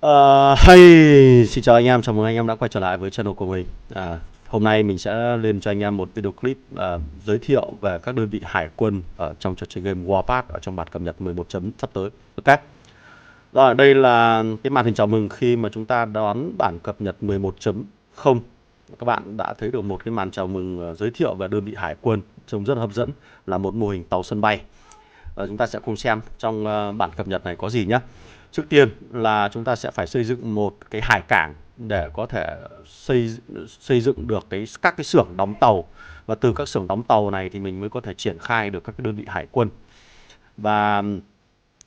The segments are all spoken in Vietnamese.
Xin chào anh em, chào mừng anh em đã quay trở lại với channel của mình. Hôm nay mình sẽ lên cho anh em một video clip giới thiệu về các đơn vị hải quân ở trong trò chơi game Warpath ở trong bản cập nhật 11 chấm sắp tới. Ok. Rồi, đây là cái màn hình chào mừng khi mà chúng ta đón bản cập nhật 11.0. Các bạn đã thấy được một cái màn chào mừng giới thiệu về đơn vị hải quân trông rất là hấp dẫn, là một mô hình tàu sân bay. Chúng ta sẽ cùng xem trong bản cập nhật này có gì nhé. Trước tiên là chúng ta sẽ phải xây dựng một cái hải cảng để có thể xây dựng được các cái xưởng đóng tàu, và từ các xưởng đóng tàu này thì mình mới có thể triển khai được các cái đơn vị hải quân. Và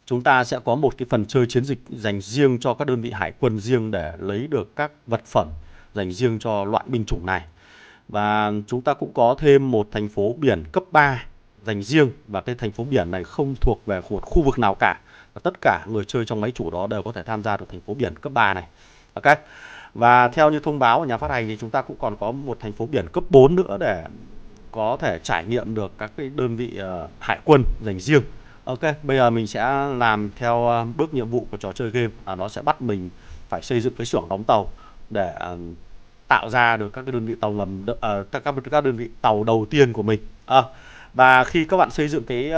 chúng ta sẽ có một cái phần chơi chiến dịch dành riêng cho các đơn vị hải quân riêng để lấy được các vật phẩm dành riêng cho loại binh chủng này. Và chúng ta cũng có thêm một thành phố biển cấp 3 dành riêng, và cái thành phố biển này không thuộc về một khu vực nào cả, và tất cả người chơi trong máy chủ đó đều có thể tham gia được thành phố biển cấp 3 này. Ok. Và theo như thông báo của nhà phát hành thì chúng ta cũng còn có một thành phố biển cấp 4 nữa để có thể trải nghiệm được các cái đơn vị hải quân dành riêng. Ok, bây giờ mình sẽ làm theo bước nhiệm vụ của trò chơi game, nó sẽ bắt mình phải xây dựng cái xưởng đóng tàu để tạo ra được các cái đơn vị tàu ngầm, các đơn vị tàu đầu tiên của mình. Và khi các bạn xây dựng cái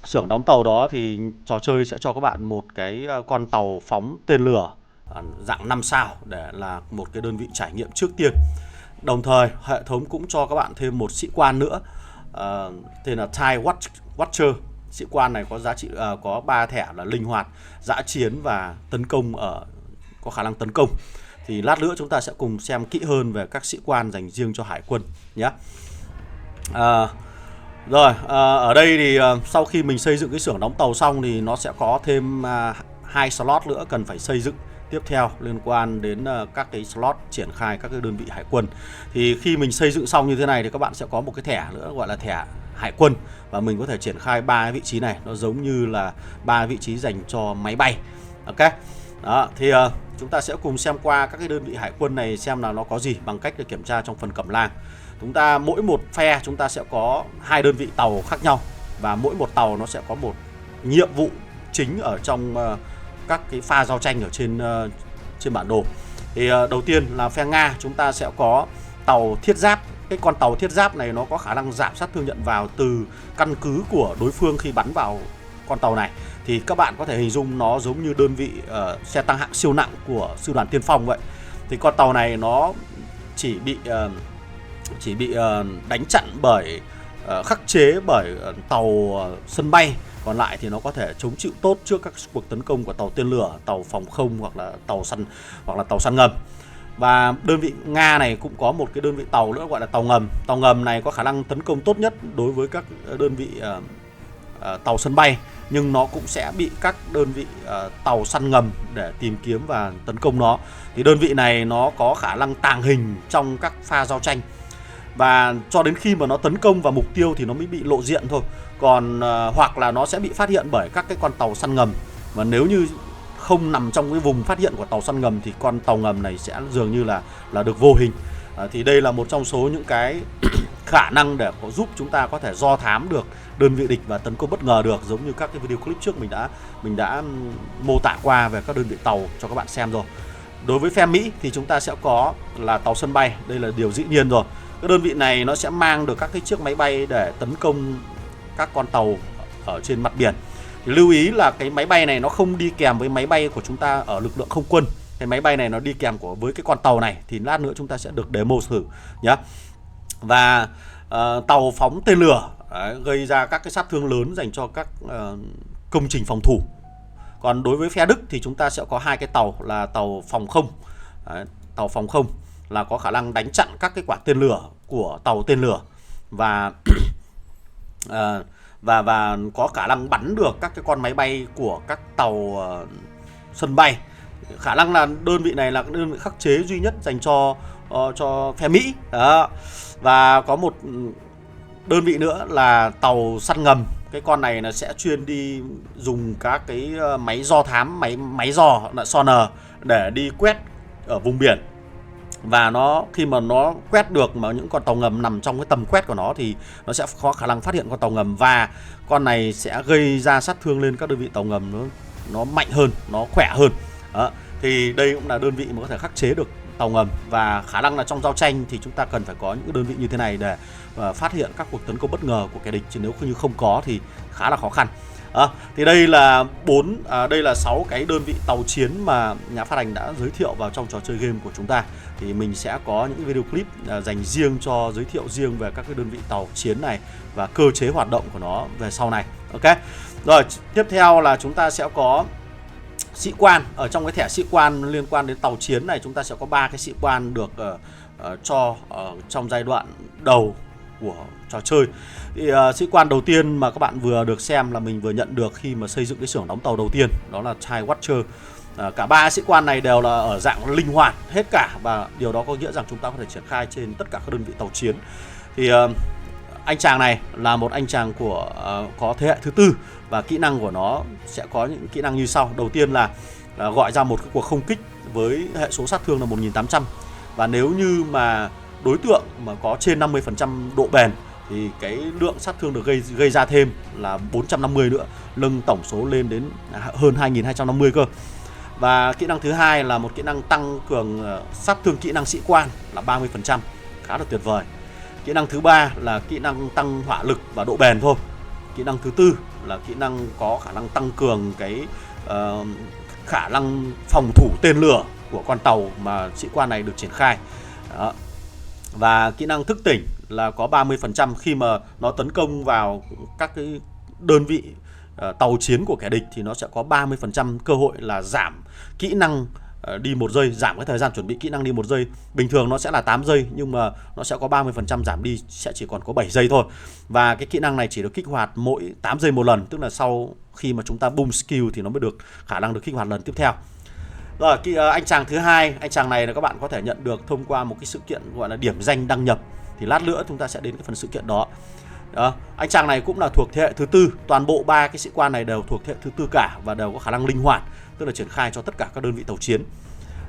xưởng đóng tàu đó thì trò chơi sẽ cho các bạn một cái con tàu phóng tên lửa dạng 5 sao để là một cái đơn vị trải nghiệm trước tiên. Đồng thời hệ thống cũng cho các bạn thêm một sĩ quan nữa, tên là TIE Watcher. Sĩ quan này có giá trị có 3 thẻ là linh hoạt, dã chiến và tấn công, có khả năng tấn công. Thì lát nữa chúng ta sẽ cùng xem kỹ hơn về các sĩ quan dành riêng cho hải quân nhé. Ở đây thì sau khi mình xây dựng cái xưởng đóng tàu xong thì nó sẽ có thêm 2 slot nữa cần phải xây dựng tiếp theo liên quan đến các cái slot triển khai các cái đơn vị hải quân. Thì khi mình xây dựng xong như thế này thì các bạn sẽ có một cái thẻ nữa gọi là thẻ hải quân, và mình có thể triển khai 3 vị trí này, nó giống như là 3 vị trí dành cho máy bay. Ok. Đó, thì chúng ta sẽ cùng xem qua các cái đơn vị hải quân này xem là nó có gì bằng cách để kiểm tra trong phần cẩm nang. Chúng ta mỗi một phe chúng ta sẽ có 2 đơn vị tàu khác nhau, và mỗi một tàu nó sẽ có một nhiệm vụ chính ở trong các cái pha giao tranh ở trên bản đồ. Thì đầu tiên là phe Nga, chúng ta sẽ có tàu thiết giáp. Cái con tàu thiết giáp này nó có khả năng giảm sát thương nhận vào từ căn cứ của đối phương khi bắn vào con tàu này. Thì các bạn có thể hình dung nó giống như đơn vị xe tăng hạng siêu nặng của sư đoàn tiên phong vậy. Thì con tàu này nó chỉ bị đánh chặn bởi khắc chế bởi tàu sân bay, còn lại thì nó có thể chống chịu tốt trước các cuộc tấn công của tàu tên lửa, tàu phòng không hoặc là tàu săn ngầm. Và đơn vị Nga này cũng có một cái đơn vị tàu nữa gọi là tàu ngầm. Tàu ngầm này có khả năng tấn công tốt nhất đối với các đơn vị tàu sân bay, nhưng nó cũng sẽ bị các đơn vị tàu săn ngầm để tìm kiếm và tấn công nó. Thì đơn vị này nó có khả năng tàng hình trong các pha giao tranh, và cho đến khi mà nó tấn công vào mục tiêu thì nó mới bị lộ diện thôi. Còn hoặc là nó sẽ bị phát hiện bởi các cái con tàu săn ngầm, và nếu như không nằm trong cái vùng phát hiện của tàu săn ngầm thì con tàu ngầm này sẽ dường như là được vô hình. Thì đây là một trong số những cái khả năng để có giúp chúng ta có thể do thám được đơn vị địch và tấn công bất ngờ được, giống như các cái video clip trước mình đã mô tả qua về các đơn vị tàu cho các bạn xem rồi. Đối với phe Mỹ thì chúng ta sẽ có là tàu sân bay, đây là điều dĩ nhiên rồi. Cái đơn vị này nó sẽ mang được các cái chiếc máy bay để tấn công các con tàu ở trên mặt biển. Thì lưu ý là cái máy bay này nó không đi kèm với máy bay của chúng ta ở lực lượng không quân. Cái máy bay này nó đi kèm với cái con tàu này, thì lát nữa chúng ta sẽ được demo thử nhé. Và tàu phóng tên lửa gây ra các cái sát thương lớn dành cho các công trình phòng thủ. Còn đối với phe Đức thì chúng ta sẽ có 2 cái tàu là tàu phòng không. Tàu phòng không là có khả năng đánh chặn các cái quả tên lửa của tàu tên lửa, và và có khả năng bắn được các cái con máy bay của các tàu sân bay. Khả năng là đơn vị này là đơn vị khắc chế duy nhất dành cho phe Mỹ. Đó. Và có một đơn vị nữa là tàu săn ngầm. Cái con này nó sẽ chuyên đi dùng các cái máy do thám, máy dò là sonar để đi quét ở vùng biển. Và khi mà nó quét được mà những con tàu ngầm nằm trong cái tầm quét của nó thì nó sẽ có khả năng phát hiện con tàu ngầm, và con này sẽ gây ra sát thương lên các đơn vị tàu ngầm nó mạnh hơn, nó khỏe hơn. Đó. Thì đây cũng là đơn vị mà có thể khắc chế được tàu ngầm, và khả năng là trong giao tranh thì chúng ta cần phải có những đơn vị như thế này để phát hiện các cuộc tấn công bất ngờ của kẻ địch, chứ nếu như không có thì khá là khó khăn. Thì đây là đây là 6 cái đơn vị tàu chiến mà nhà phát hành đã giới thiệu vào trong trò chơi game của chúng ta. Thì mình sẽ có những video clip dành riêng cho giới thiệu riêng về các cái đơn vị tàu chiến này và cơ chế hoạt động của nó về sau này. Ok. Rồi, tiếp theo là chúng ta sẽ có sĩ quan. Ở trong cái thẻ sĩ quan liên quan đến tàu chiến này, chúng ta sẽ có 3 cái sĩ quan được cho trong giai đoạn đầu của trò chơi. Thì sĩ quan đầu tiên mà các bạn vừa được xem là mình vừa nhận được khi mà xây dựng cái xưởng đóng tàu đầu tiên, đó là TIE Watcher. Cả 3 sĩ quan này đều là ở dạng linh hoạt hết cả, và điều đó có nghĩa rằng chúng ta có thể triển khai trên tất cả các đơn vị tàu chiến. Thì anh chàng này là một anh chàng của có thế hệ thứ 4, và kỹ năng của nó sẽ có những kỹ năng như sau. Đầu tiên là gọi ra một cái cuộc không kích với hệ số sát thương là 1800, và nếu như mà đối tượng mà có trên 50% độ bền thì cái lượng sát thương được gây ra thêm là 450 nữa, nâng tổng số lên đến hơn 2250 cơ. Và kỹ năng thứ hai là một kỹ năng tăng cường sát thương kỹ năng sĩ quan là 30%, khá là tuyệt vời. Kỹ năng thứ ba là kỹ năng tăng hỏa lực và độ bền thôi. Kỹ năng thứ tư là kỹ năng có khả năng tăng cường cái khả năng phòng thủ tên lửa của con tàu mà sĩ quan này được triển khai. Đó. Và kỹ năng thức tỉnh là có 30% khi mà nó tấn công vào các cái đơn vị tàu chiến của kẻ địch, thì nó sẽ có 30% cơ hội là giảm kỹ năng đi 1 giây, giảm cái thời gian chuẩn bị kỹ năng đi 1 giây. Bình thường nó sẽ là 8 giây, nhưng mà nó sẽ có 30% giảm đi, sẽ chỉ còn có 7 giây thôi. Và cái kỹ năng này chỉ được kích hoạt mỗi 8 giây một lần, tức là sau khi mà chúng ta boom skill thì nó mới được khả năng được kích hoạt lần tiếp theo. Rồi, anh chàng thứ hai, anh chàng này là các bạn có thể nhận được thông qua một cái sự kiện gọi là điểm danh đăng nhập. Thì lát nữa chúng ta sẽ đến cái phần sự kiện đó. Đó, anh chàng này cũng là thuộc thế hệ thứ 4, toàn bộ 3 cái sĩ quan này đều thuộc thế hệ thứ 4 cả, và đều có khả năng linh hoạt, tức là triển khai cho tất cả các đơn vị tàu chiến.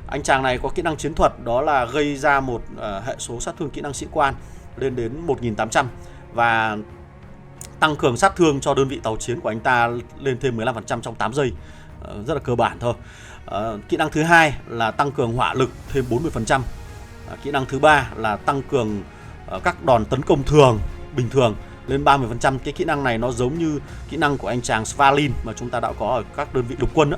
Anh chàng này có kỹ năng chiến thuật, đó là gây ra một hệ số sát thương kỹ năng sĩ quan lên đến 1800, và tăng cường sát thương cho đơn vị tàu chiến của anh ta lên thêm 15% trong 8 giây. Rất là cơ bản thôi. Kỹ năng thứ hai là tăng cường hỏa lực thêm 40%. Kỹ năng thứ ba là tăng cường các đòn tấn công bình thường lên 30%. Cái kỹ năng này nó giống như kỹ năng của anh chàng Svalin mà chúng ta đã có ở các đơn vị lục quân đó.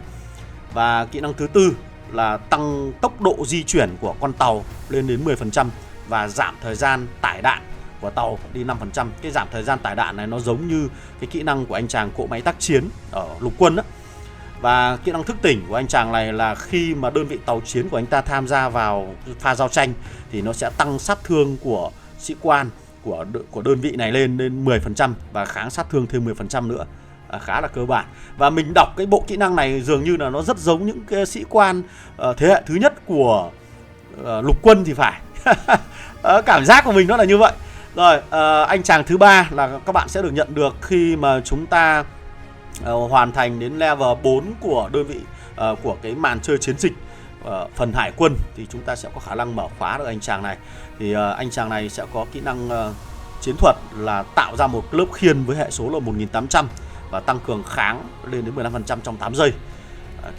Và kỹ năng thứ tư là tăng tốc độ di chuyển của con tàu lên đến 10%, và giảm thời gian tải đạn của tàu đi 5%. Cái giảm thời gian tải đạn này nó giống như cái kỹ năng của anh chàng cỗ máy tác chiến ở lục quân đó. Và kỹ năng thức tỉnh của anh chàng này là khi mà đơn vị tàu chiến của anh ta tham gia vào pha giao tranh thì nó sẽ tăng sát thương của sĩ quan của đơn vị này lên 10%, và kháng sát thương thêm 10% nữa. Khá là cơ bản. Và mình đọc cái bộ kỹ năng này dường như là nó rất giống những cái sĩ quan thế hệ thứ nhất của lục quân thì phải. Cảm giác của mình nó là như vậy. Rồi, anh chàng thứ ba là các bạn sẽ được nhận được khi mà chúng ta hoàn thành đến level 4 của đơn vị của cái màn chơi chiến dịch phần hải quân, thì chúng ta sẽ có khả năng mở khóa được anh chàng này. Thì anh chàng này sẽ có kỹ năng chiến thuật là tạo ra một lớp khiên với hệ số là 1800 và tăng cường kháng lên đến 15% trong 8 giây.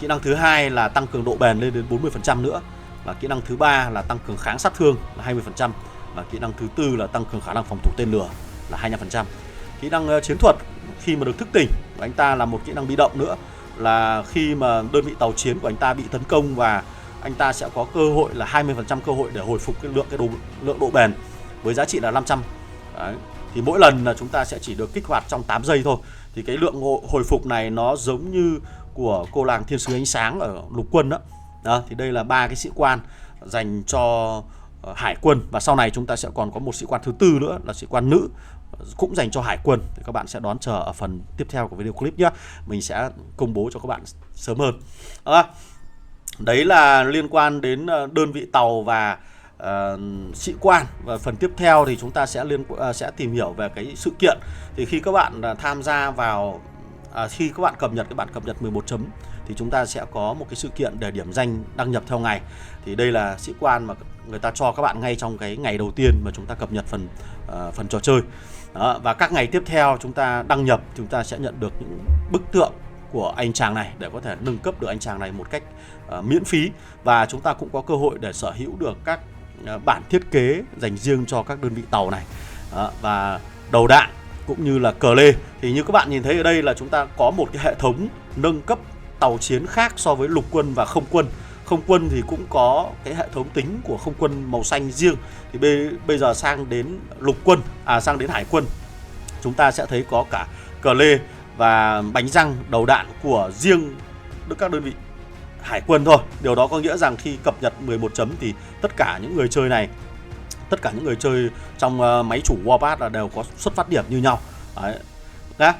Kỹ năng thứ hai là tăng cường độ bền lên đến 40% nữa. Và kỹ năng thứ ba là tăng cường kháng sát thương là 20%. Và kỹ năng thứ tư là tăng cường khả năng phòng thủ tên lửa là 25%. Kỹ năng chiến thuật khi mà được thức tỉnh của anh ta là một kỹ năng bị động nữa, là khi mà đơn vị tàu chiến của anh ta bị tấn công và anh ta sẽ có cơ hội là 20% cơ hội để hồi phục cái lượng độ bền với giá trị là 500. Đấy. Thì mỗi lần là chúng ta sẽ chỉ được kích hoạt trong 8 giây thôi. Thì cái lượng hồi phục này nó giống như của cô làng thiên sứ ánh sáng ở lục quân đó. Đó, thì đây là 3 cái sĩ quan dành cho hải quân, và sau này chúng ta sẽ còn có một sĩ quan thứ tư nữa là sĩ quan nữ cũng dành cho hải quân. Thì các bạn sẽ đón chờ ở phần tiếp theo của video clip nhé. Mình sẽ công bố cho các bạn sớm hơn. Đấy là liên quan đến đơn vị tàu và sĩ quan. Và phần tiếp theo thì chúng ta sẽ tìm hiểu về cái sự kiện. Thì khi các bạn tham gia vào khi các bạn cập nhật cái bản cập nhật 11 chấm thì chúng ta sẽ có một cái sự kiện để điểm danh đăng nhập theo ngày. Thì đây là sĩ quan mà người ta cho các bạn ngay trong cái ngày đầu tiên mà chúng ta cập nhật phần trò chơi. Đó, và các ngày tiếp theo chúng ta đăng nhập, chúng ta sẽ nhận được những bức tượng của anh chàng này để có thể nâng cấp được anh chàng này một cách miễn phí. Và chúng ta cũng có cơ hội để sở hữu được các bản thiết kế dành riêng cho các đơn vị tàu này. Và đầu đạn cũng như là cờ lê. Thì như các bạn nhìn thấy ở đây là chúng ta có một cái hệ thống nâng cấp tàu chiến khác so với lục quân và không quân. Không quân thì cũng có cái hệ thống tính của không quân màu xanh riêng. Thì bây giờ sang đến lục quân, sang đến hải quân, chúng ta sẽ thấy có cả cờ lê và bánh răng đầu đạn của riêng các đơn vị hải quân thôi. Điều đó có nghĩa rằng khi cập nhật 11 chấm thì tất cả những người chơi này, tất cả những người chơi trong máy chủ Warpath là đều có xuất phát điểm như nhau. Đấy.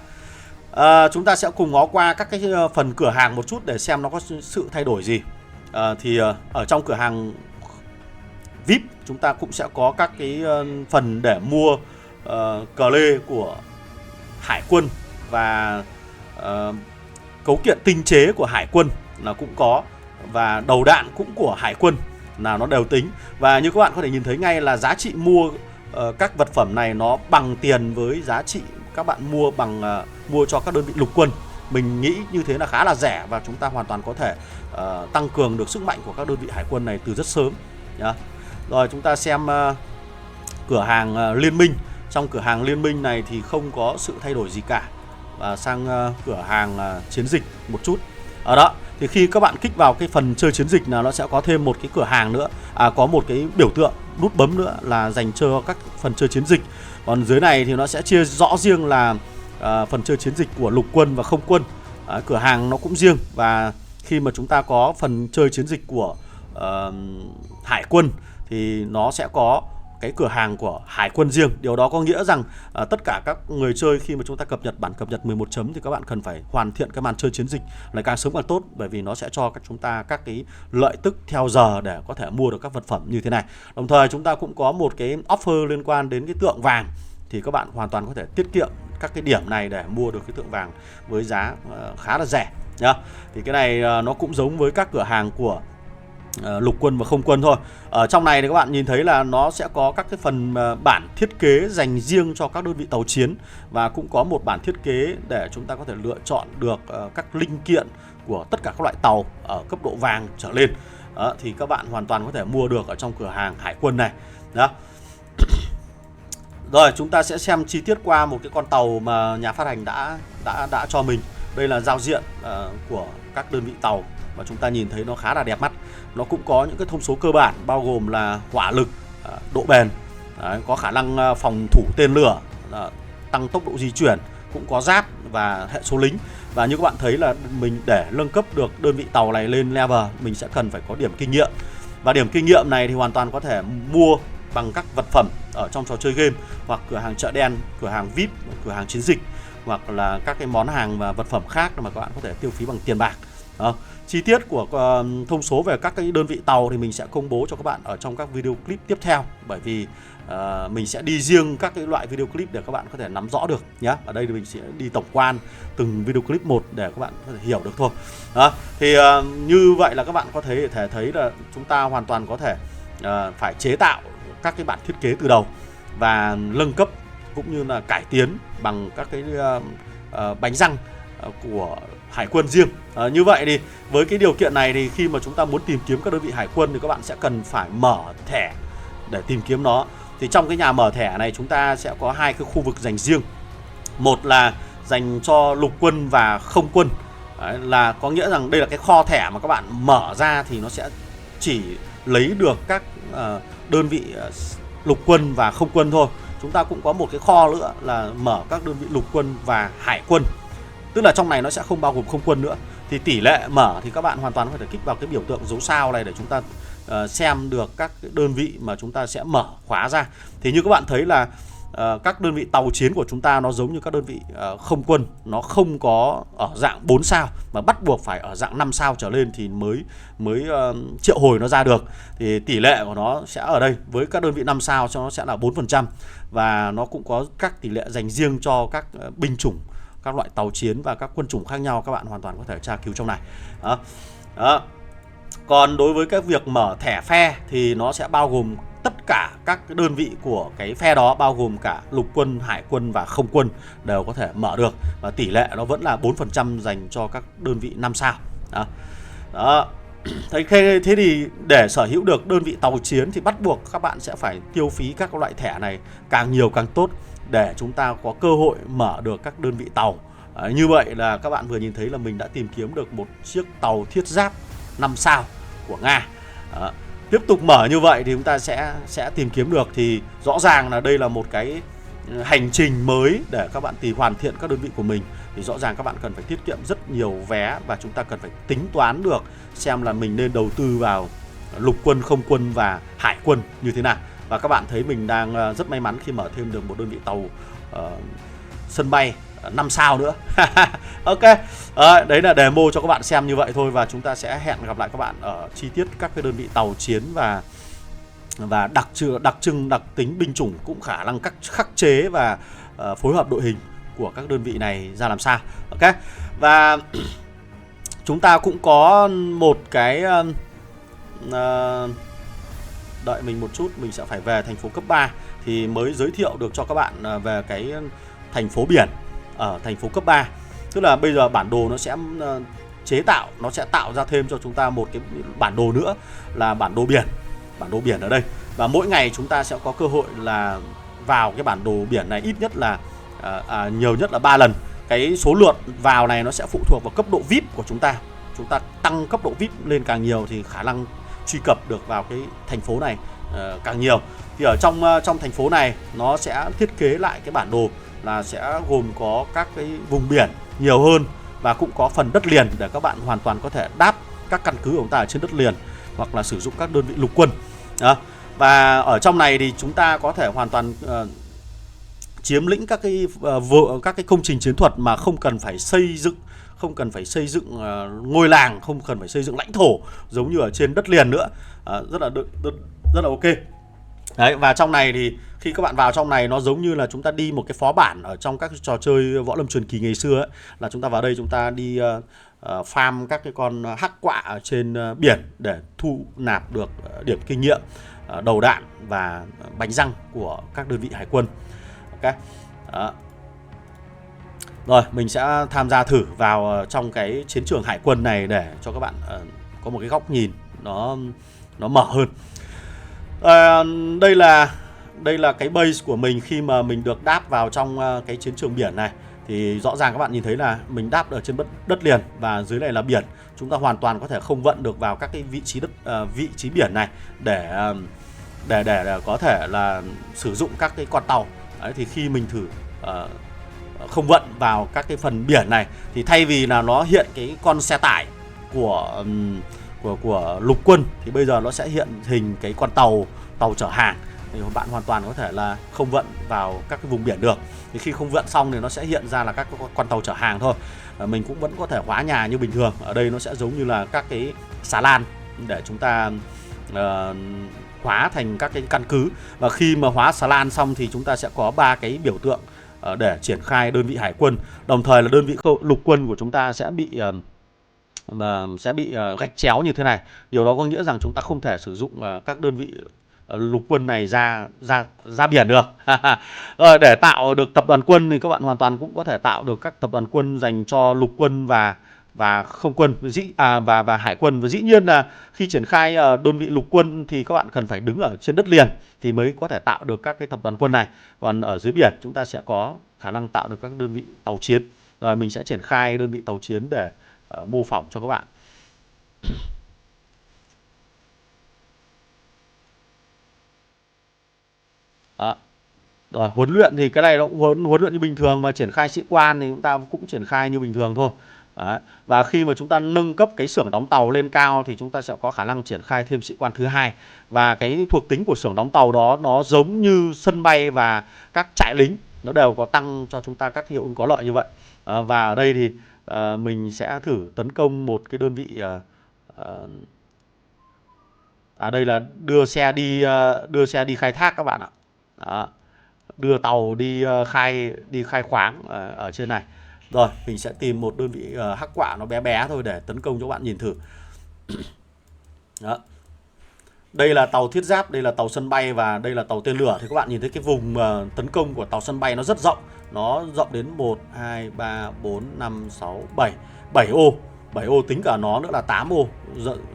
Chúng ta sẽ cùng ngó qua các cái phần cửa hàng một chút để xem nó có sự thay đổi gì. Thì ở trong cửa hàng VIP chúng ta cũng sẽ có các cái phần để mua cờ lê của hải quân và cấu kiện tinh chế của hải quân là cũng có, và đầu đạn cũng của hải quân là nó đều tính. Và như các bạn có thể nhìn thấy ngay là giá trị mua các vật phẩm này nó bằng tiền với giá trị các bạn mua bằng mua cho các đơn vị lục quân. Mình nghĩ như thế là khá là rẻ và chúng ta hoàn toàn có thể tăng cường được sức mạnh của các đơn vị hải quân này từ rất sớm. Rồi chúng ta xem cửa hàng liên minh. Trong cửa hàng liên minh này thì không có sự thay đổi gì cả. Và sang cửa hàng chiến dịch một chút. Ở đó thì khi các bạn kích vào cái phần chơi chiến dịch là nó sẽ có thêm một cái cửa hàng nữa, có một cái biểu tượng nút bấm nữa là dành cho các phần chơi chiến dịch. Còn dưới này thì nó sẽ chia rõ riêng là phần chơi chiến dịch của lục quân và không quân. Cửa hàng nó cũng riêng. Và khi mà chúng ta có phần chơi chiến dịch của hải quân thì nó sẽ có cái cửa hàng của hải quân riêng. Điều đó có nghĩa rằng tất cả các người chơi khi mà chúng ta cập nhật bản cập nhật 11 chấm thì các bạn cần phải hoàn thiện cái màn chơi chiến dịch lại càng sớm càng tốt, bởi vì nó sẽ cho chúng ta các cái lợi tức theo giờ để có thể mua được các vật phẩm như thế này. Đồng thời chúng ta cũng có một cái offer liên quan đến cái tượng vàng, thì các bạn hoàn toàn có thể tiết kiệm các cái điểm này để mua được cái tượng vàng với giá khá là rẻ nhá. Thì cái này nó cũng giống với các cửa hàng của lục quân và không quân thôi. Ở trong này thì các bạn nhìn thấy là nó sẽ có các cái phần bản thiết kế dành riêng cho các đơn vị tàu chiến, và cũng có một bản thiết kế để chúng ta có thể lựa chọn được các linh kiện của tất cả các loại tàu ở cấp độ vàng trở lên. Thì các bạn hoàn toàn có thể mua được ở trong cửa hàng hải quân này. Đó. Rồi chúng ta sẽ xem chi tiết qua một cái con tàu mà nhà phát hành đã cho mình. Đây là giao diện của các đơn vị tàu và chúng ta nhìn thấy nó khá là đẹp mắt. Nó cũng có những cái thông số cơ bản bao gồm là hỏa lực, độ bền, có khả năng phòng thủ tên lửa, tăng tốc độ di chuyển, cũng có giáp và hệ số lính. Và như các bạn thấy là mình để nâng cấp được đơn vị tàu này lên level, mình sẽ cần phải có điểm kinh nghiệm. Và điểm kinh nghiệm này thì hoàn toàn có thể mua bằng các vật phẩm ở trong trò chơi game, hoặc cửa hàng chợ đen, cửa hàng VIP, cửa hàng chiến dịch, hoặc là các cái món hàng và vật phẩm khác mà các bạn có thể tiêu phí bằng tiền bạc. Chi tiết của thông số về các cái đơn vị tàu thì mình sẽ công bố cho các bạn ở trong các video clip tiếp theo, bởi vì mình sẽ đi riêng các cái loại video clip để các bạn có thể nắm rõ được nhé. Ở đây thì mình sẽ đi tổng quan từng video clip một để các bạn có thể hiểu được thôi. Thì như vậy là các bạn có thể thấy là chúng ta hoàn toàn có thể phải chế tạo các cái bản thiết kế từ đầu và nâng cấp cũng như là cải tiến bằng các cái bánh răng của hải quân riêng. Như vậy thì với cái điều kiện này thì khi mà chúng ta muốn tìm kiếm các đơn vị hải quân thì các bạn sẽ cần phải mở thẻ để tìm kiếm nó. Thì trong cái nhà mở thẻ này chúng ta sẽ có hai cái khu vực dành riêng. Một là dành cho lục quân và không quân. Đấy, là có nghĩa rằng đây là cái kho thẻ mà các bạn mở ra thì nó sẽ chỉ lấy được các đơn vị lục quân và không quân thôi. Chúng ta cũng có một cái kho nữa là mở các đơn vị lục quân và hải quân. Tức là trong này nó sẽ không bao gồm không quân nữa. Thì tỷ lệ mở thì các bạn hoàn toàn có thể kích vào cái biểu tượng dấu sao này để chúng ta xem được các đơn vị mà chúng ta sẽ mở khóa ra. Thì như các bạn thấy là các đơn vị tàu chiến của chúng ta nó giống như các đơn vị không quân, nó không có ở dạng 4 sao mà bắt buộc phải ở dạng 5 sao trở lên thì mới triệu hồi nó ra được. Thì tỷ lệ của nó sẽ ở đây với các đơn vị 5 sao cho nó sẽ là 4%, và nó cũng có các tỷ lệ dành riêng cho các binh chủng, các loại tàu chiến và các quân chủng khác nhau, các bạn hoàn toàn có thể tra cứu trong này. Đó. Còn đối với cái việc mở thẻ phe thì nó sẽ bao gồm tất cả các cái đơn vị của cái phe đó, bao gồm cả lục quân, hải quân và không quân đều có thể mở được, và tỷ lệ nó vẫn là 4% dành cho các đơn vị 5 sao. Đó. Thế thì để sở hữu được đơn vị tàu chiến thì bắt buộc các bạn sẽ phải tiêu phí các loại thẻ này càng nhiều càng tốt, để chúng ta có cơ hội mở được các đơn vị tàu. Như vậy là các bạn vừa nhìn thấy là mình đã tìm kiếm được một chiếc tàu thiết giáp 5 sao của Nga. Tiếp tục mở như vậy thì chúng ta sẽ tìm kiếm được, thì rõ ràng là đây là một cái hành trình mới để các bạn hoàn thiện các đơn vị của mình. Thì rõ ràng các bạn cần phải tiết kiệm rất nhiều vé, và chúng ta cần phải tính toán được xem là mình nên đầu tư vào lục quân, không quân và hải quân như thế nào. Và các bạn thấy mình đang rất may mắn khi mở thêm được một đơn vị tàu sân bay 5 sao nữa. Ok, đấy là demo cho các bạn xem như vậy thôi, và chúng ta sẽ hẹn gặp lại các bạn ở chi tiết các cái đơn vị tàu chiến và đặc trưng, đặc tính binh chủng, cũng khả năng các khắc chế và phối hợp đội hình của các đơn vị này ra làm sao. Ok, và chúng ta cũng có một cái đợi mình một chút, mình sẽ phải về thành phố cấp 3 thì mới giới thiệu được cho các bạn về cái thành phố biển ở thành phố cấp 3. Tức là bây giờ bản đồ nó sẽ nó sẽ tạo ra thêm cho chúng ta một cái bản đồ nữa là bản đồ biển ở đây. Và mỗi ngày chúng ta sẽ có cơ hội là vào cái bản đồ biển này ít nhất là nhiều nhất là 3 lần. Cái số lượt vào này nó sẽ phụ thuộc vào cấp độ VIP của chúng ta. Chúng ta tăng cấp độ VIP lên càng nhiều thì khả năng truy cập được vào cái thành phố này càng nhiều. Thì ở trong thành phố này nó sẽ thiết kế lại cái bản đồ là sẽ gồm có các cái vùng biển nhiều hơn, và cũng có phần đất liền để các bạn hoàn toàn có thể đáp các căn cứ của chúng ta ở trên đất liền, hoặc là sử dụng các đơn vị lục quân. Và ở trong này thì chúng ta có thể hoàn toàn chiếm lĩnh các cái công trình chiến thuật mà không cần phải xây dựng ngôi làng, không cần phải xây dựng lãnh thổ giống như ở trên đất liền nữa. Rất là ok. Đấy, và trong này thì khi các bạn vào trong này nó giống như là chúng ta đi một cái phó bản ở trong các trò chơi võ lâm truyền kỳ ngày xưa ấy, là chúng ta vào đây chúng ta đi farm các cái con hắc quạ ở trên biển để thu nạp được điểm kinh nghiệm, đầu đạn và bánh răng của các đơn vị hải quân. Ok. Đó. Rồi mình sẽ tham gia thử vào trong cái chiến trường hải quân này để cho các bạn có một cái góc nhìn nó mở hơn. Đây là cái base của mình khi mà mình được đáp vào trong cái chiến trường biển này. Thì rõ ràng các bạn nhìn thấy là mình đáp ở trên đất liền và dưới này là biển. Chúng ta hoàn toàn có thể không vận được vào các cái vị trí biển này để có thể là sử dụng các cái con tàu. Đấy, thì khi mình thử không vận vào các cái phần biển này thì thay vì là nó hiện cái con xe tải của lục quân thì bây giờ nó sẽ hiện hình cái con tàu chở hàng. Thì bạn hoàn toàn có thể là không vận vào các cái vùng biển được. Thì khi không vận xong thì nó sẽ hiện ra là các con tàu chở hàng thôi. Mình cũng vẫn có thể hóa nhà như bình thường. Ở đây nó sẽ giống như là các cái xà lan để chúng ta hóa thành các cái căn cứ. Và khi mà hóa xà lan xong thì chúng ta sẽ có 3 cái biểu tượng để triển khai đơn vị hải quân. Đồng thời là đơn vị lục quân của chúng ta sẽ bị gạch chéo như thế này. Điều đó có nghĩa rằng chúng ta không thể sử dụng các đơn vị lục quân này ra biển được. Rồi, để tạo được tập đoàn quân thì các bạn hoàn toàn cũng có thể tạo được các tập đoàn quân dành cho lục quân và không quân và hải quân. Và dĩ nhiên là khi triển khai đơn vị lục quân thì các bạn cần phải đứng ở trên đất liền thì mới có thể tạo được các cái tập đoàn quân này. Còn ở dưới biển chúng ta sẽ có khả năng tạo được các đơn vị tàu chiến. Rồi mình sẽ triển khai đơn vị tàu chiến để mô phỏng cho các bạn. Rồi, huấn luyện thì cái này nó cũng huấn luyện như bình thường, mà triển khai sĩ quan thì chúng ta cũng triển khai như bình thường thôi. Đấy. Và khi mà chúng ta nâng cấp cái xưởng đóng tàu lên cao thì chúng ta sẽ có khả năng triển khai thêm sĩ quan thứ hai. Và cái thuộc tính của xưởng đóng tàu đó nó giống như sân bay và các trại lính, nó đều có tăng cho chúng ta các hiệu ứng có lợi như vậy. Và ở đây thì mình sẽ thử tấn công một cái đơn vị đây là đưa xe đi khai thác các bạn ạ. Đó. Đưa tàu đi khai khoáng ở trên này. Rồi mình sẽ tìm một đơn vị hắc quạ nó bé bé thôi để tấn công cho các bạn nhìn thử. Đó. Đây là tàu thiết giáp, đây là tàu sân bay và đây là tàu tên lửa. Thì các bạn nhìn thấy cái vùng tấn công của tàu sân bay nó rất rộng. Nó rộng đến 1, 2, 3, 4, 5, 6, 7 7 ô. 7 ô tính cả nó nữa là 8 ô,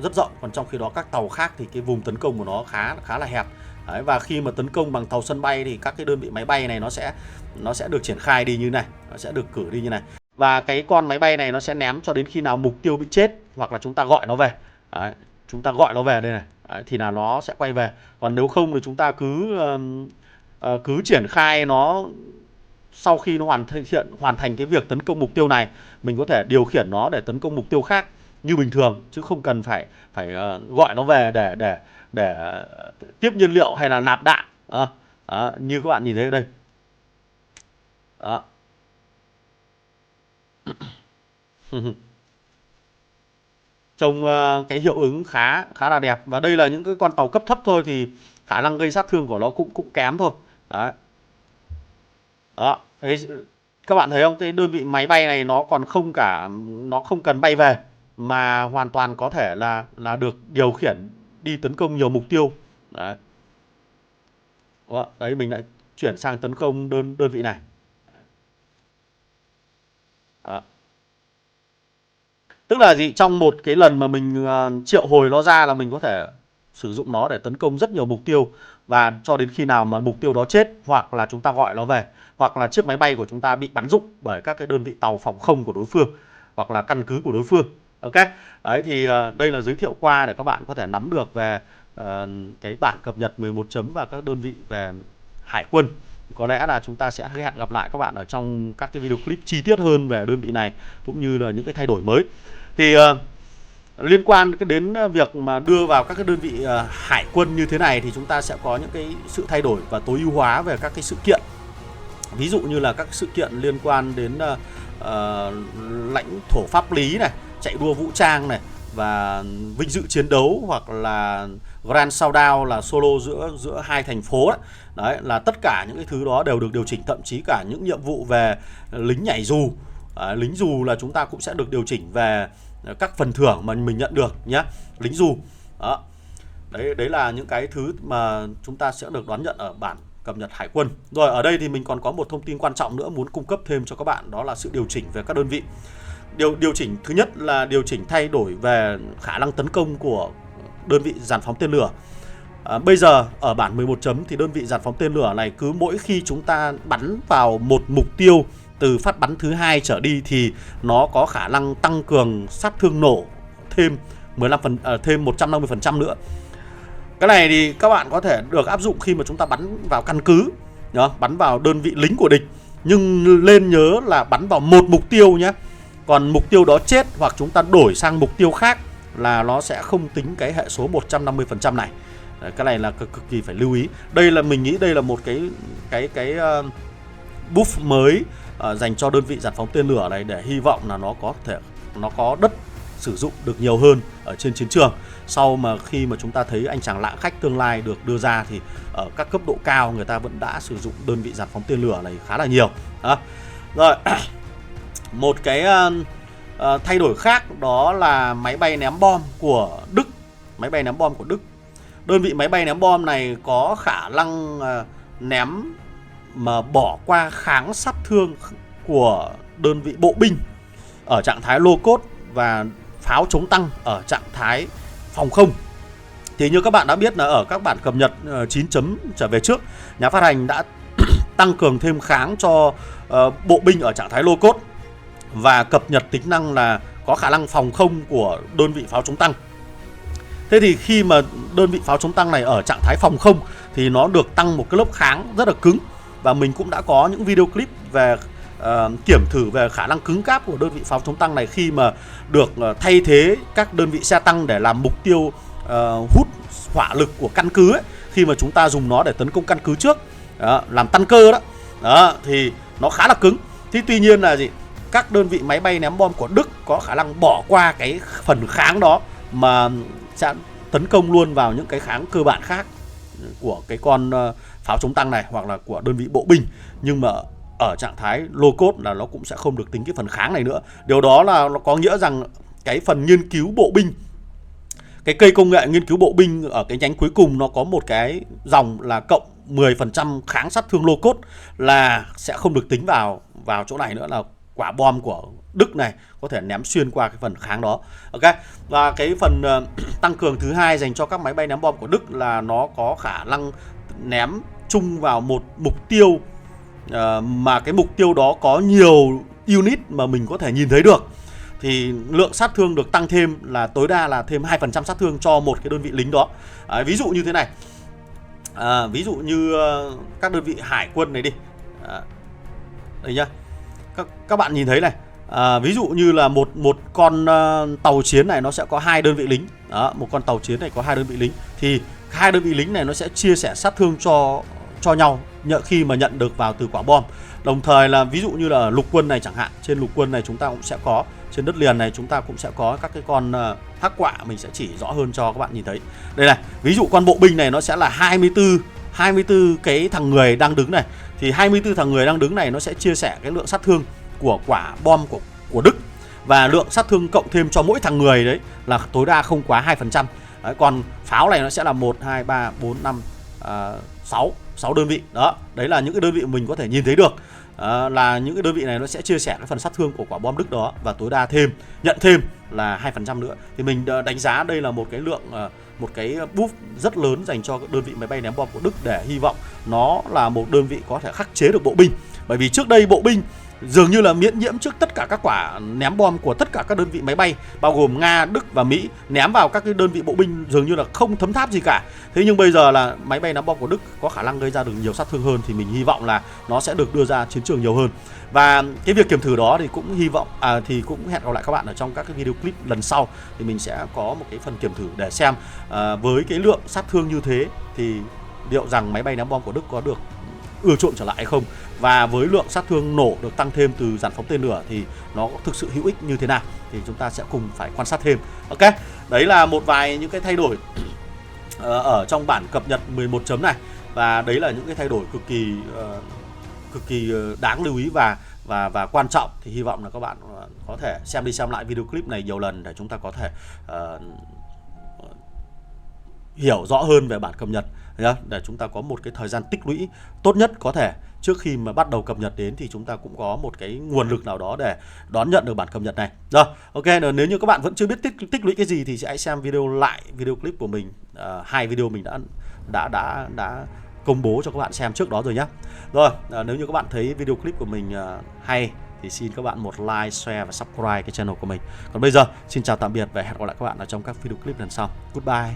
rất rộng. Còn trong khi đó các tàu khác thì cái vùng tấn công của nó khá là hẹp. Đấy, và khi mà tấn công bằng tàu sân bay thì các cái đơn vị máy bay này nó sẽ được triển khai đi như này, nó sẽ được cử đi như này. Và cái con máy bay này nó sẽ ném cho đến khi nào mục tiêu bị chết hoặc là chúng ta gọi nó về. Đấy, chúng ta gọi nó về đây này. Đấy, thì là nó sẽ quay về. Còn nếu không thì chúng ta cứ triển khai nó. Sau khi nó hoàn thành cái việc tấn công mục tiêu này, mình có thể điều khiển nó để tấn công mục tiêu khác như bình thường, chứ không cần phải gọi nó về để tiếp nhiên liệu hay là nạp đạn. Đó, như các bạn nhìn thấy ở đây. Đó. Trông cái hiệu ứng khá là đẹp. Và đây là những cái con tàu cấp thấp thôi thì khả năng gây sát thương của nó cũng kém thôi. Đấy. Đó. Đấy, các bạn thấy không? Cái đơn vị máy bay này nó còn nó không cần bay về mà hoàn toàn có thể là được điều khiển đi tấn công nhiều mục tiêu. Đấy. Đó. Đấy, mình lại chuyển sang tấn công đơn vị này. Đó. Tức là gì? Trong một cái lần mà mình triệu hồi nó ra là mình có thể sử dụng nó để tấn công rất nhiều mục tiêu, và cho đến khi nào mà mục tiêu đó chết hoặc là chúng ta gọi nó về, hoặc là chiếc máy bay của chúng ta bị bắn rụng bởi các cái đơn vị tàu phòng không của đối phương hoặc là căn cứ của đối phương. Ok. Đấy thì đây là giới thiệu qua để các bạn có thể nắm được về cái bản cập nhật 11 chấm và các đơn vị về hải quân. Có lẽ là chúng ta sẽ hẹn gặp lại các bạn ở trong các cái video clip chi tiết hơn về đơn vị này cũng như là những cái thay đổi mới. Thì liên quan đến việc mà đưa vào các cái đơn vị hải quân như thế này thì chúng ta sẽ có những cái sự thay đổi và tối ưu hóa về các cái sự kiện. Ví dụ như là các sự kiện liên quan đến lãnh thổ pháp lý này, chạy đua vũ trang này, và vinh dự chiến đấu, hoặc là Grand Showdown là solo giữa hai thành phố đấy. Đấy là tất cả những cái thứ đó đều được điều chỉnh, thậm chí cả những nhiệm vụ về lính nhảy dù. Lính dù là chúng ta cũng sẽ được điều chỉnh về các phần thưởng mà mình nhận được nhé, lính dù. Đó. Đấy là những cái thứ mà chúng ta sẽ được đón nhận ở bản cập nhật hải quân. Rồi ở đây thì mình còn có một thông tin quan trọng nữa muốn cung cấp thêm cho các bạn, đó là sự điều chỉnh về các đơn vị. Điều chỉnh thứ nhất là điều chỉnh thay đổi về khả năng tấn công của đơn vị dàn phóng tên lửa. Bây giờ ở bản 11 chấm thì đơn vị dàn phóng tên lửa này cứ mỗi khi chúng ta bắn vào một mục tiêu từ phát bắn thứ 2 trở đi thì nó có khả năng tăng cường sát thương nổ thêm 150% nữa. Cái này thì các bạn có thể được áp dụng khi mà chúng ta bắn vào căn cứ, bắn vào đơn vị lính của địch, nhưng nên nhớ là bắn vào một mục tiêu nhé. Còn mục tiêu đó chết hoặc chúng ta đổi sang mục tiêu khác là nó sẽ không tính cái hệ số 150% này. Đấy, cái này là cực kỳ phải lưu ý. Đây là mình nghĩ đây là một cái buff mới dành cho đơn vị dàn phóng tên lửa này, để hy vọng là nó có đất sử dụng được nhiều hơn ở trên chiến trường. Sau mà khi mà chúng ta thấy anh chàng lạng khách tương lai được đưa ra thì ở các cấp độ cao người ta vẫn đã sử dụng đơn vị dàn phóng tên lửa này khá là nhiều. Rồi một cái thay đổi khác đó là máy bay ném bom của Đức. Máy bay ném bom của Đức, đơn vị máy bay ném bom này có khả năng ném mà bỏ qua kháng sát thương của đơn vị bộ binh ở trạng thái lô cốt và pháo chống tăng ở trạng thái phòng không. Thì như các bạn đã biết là ở các bản cập nhật 9 chấm trở về trước, nhà phát hành đã tăng cường thêm kháng cho bộ binh ở trạng thái lô cốt và cập nhật tính năng là có khả năng phòng không của đơn vị pháo chống tăng. Thế thì khi mà đơn vị pháo chống tăng này ở trạng thái phòng không thì nó được tăng một cái lớp kháng rất là cứng. Và mình cũng đã có những video clip về kiểm thử về khả năng cứng cáp của đơn vị pháo chống tăng này khi mà được thay thế các đơn vị xe tăng để làm mục tiêu hút hỏa lực của căn cứ ấy, khi mà chúng ta dùng nó để tấn công căn cứ trước, làm tăng cơ đó thì nó khá là cứng. Thế tuy nhiên là gì? Các đơn vị máy bay ném bom của Đức có khả năng bỏ qua cái phần kháng đó mà sẽ tấn công luôn vào những cái kháng cơ bản khác của cái con pháo chống tăng này hoặc là của đơn vị bộ binh. Nhưng mà ở trạng thái lô cốt là nó cũng sẽ không được tính cái phần kháng này nữa. Điều đó là nó có nghĩa rằng cái phần nghiên cứu bộ binh, cái cây công nghệ nghiên cứu bộ binh ở cái nhánh cuối cùng nó có một cái dòng là cộng 10% kháng sát thương lô cốt, là sẽ không được tính vào chỗ này nữa, là quả bom của Đức này có thể ném xuyên qua cái phần kháng đó. Ok. Và cái phần tăng cường thứ hai dành cho các máy bay ném bom của Đức là nó có khả năng ném chung vào một mục tiêu, mà cái mục tiêu đó có nhiều unit mà mình có thể nhìn thấy được, thì lượng sát thương được tăng thêm là tối đa là thêm 2% sát thương cho một cái đơn vị lính đó. Ví dụ như thế này, ví dụ như các đơn vị hải quân này đi, đây nhá, các bạn nhìn thấy này, ví dụ như là một con tàu chiến này nó sẽ có 2 đơn vị lính đó, một con tàu chiến này có 2 đơn vị lính, thì 2 đơn vị lính này nó sẽ chia sẻ sát thương cho nhau khi mà nhận được vào từ quả bom. Đồng thời là ví dụ như là lục quân này chẳng hạn, trên lục quân này chúng ta cũng sẽ có, trên đất liền này chúng ta cũng sẽ có các cái con hắc quạ, mình sẽ chỉ rõ hơn cho các bạn nhìn thấy. Đây này, ví dụ con bộ binh này nó sẽ là 24 cái thằng người đang đứng này, thì 24 thằng người đang đứng này nó sẽ chia sẻ cái lượng sát thương của quả bom của Đức, và lượng sát thương cộng thêm cho mỗi thằng người đấy là tối đa không quá 2%. Đấy, còn pháo này nó sẽ là 1, 2, 3, 4, 5, 6 đơn vị. Đó, đấy là những cái đơn vị mình có thể nhìn thấy được. Là những cái đơn vị này nó sẽ chia sẻ cái phần sát thương của quả bom Đức đó, và tối đa nhận thêm là 2% nữa. Thì mình đánh giá đây là một cái lượng, một cái buff rất lớn dành cho đơn vị máy bay ném bom của Đức, để hy vọng nó là một đơn vị có thể khắc chế được bộ binh. Bởi vì trước đây bộ binh dường như là miễn nhiễm trước tất cả các quả ném bom của tất cả các đơn vị máy bay, bao gồm Nga, Đức và Mỹ, ném vào các cái đơn vị bộ binh dường như là không thấm tháp gì cả. Thế nhưng bây giờ là máy bay ném bom của Đức có khả năng gây ra được nhiều sát thương hơn, thì mình hy vọng là nó sẽ được đưa ra chiến trường nhiều hơn. Và cái việc kiểm thử đó thì cũng hy vọng thì cũng hẹn gặp lại các bạn ở trong các cái video clip lần sau, thì mình sẽ có một cái phần kiểm thử để xem với cái lượng sát thương như thế thì liệu rằng máy bay ném bom của Đức có được ưa chuộng trở lại hay không, và với lượng sát thương nổ được tăng thêm từ dàn phóng tên lửa thì nó thực sự hữu ích như thế nào, thì chúng ta sẽ cùng phải quan sát thêm. Ok, đấy là một vài những cái thay đổi ở trong bản cập nhật 11 chấm này, và đấy là những cái thay đổi cực kỳ đáng lưu ý và quan trọng. Thì hy vọng là các bạn có thể xem đi xem lại video clip này nhiều lần để chúng ta có thể hiểu rõ hơn về bản cập nhật, để chúng ta có một cái thời gian tích lũy tốt nhất có thể trước khi mà bắt đầu cập nhật đến, thì chúng ta cũng có một cái nguồn lực nào đó để đón nhận được bản cập nhật này. Rồi, ok, nếu như các bạn vẫn chưa biết tích lũy cái gì thì hãy xem video clip của mình, 2 video mình đã công bố cho các bạn xem trước đó rồi nhé. Rồi, nếu như các bạn thấy video clip của mình hay thì xin các bạn một like, share và subscribe cái channel của mình. Còn bây giờ xin chào tạm biệt và hẹn gặp lại các bạn ở trong các video clip lần sau. Goodbye.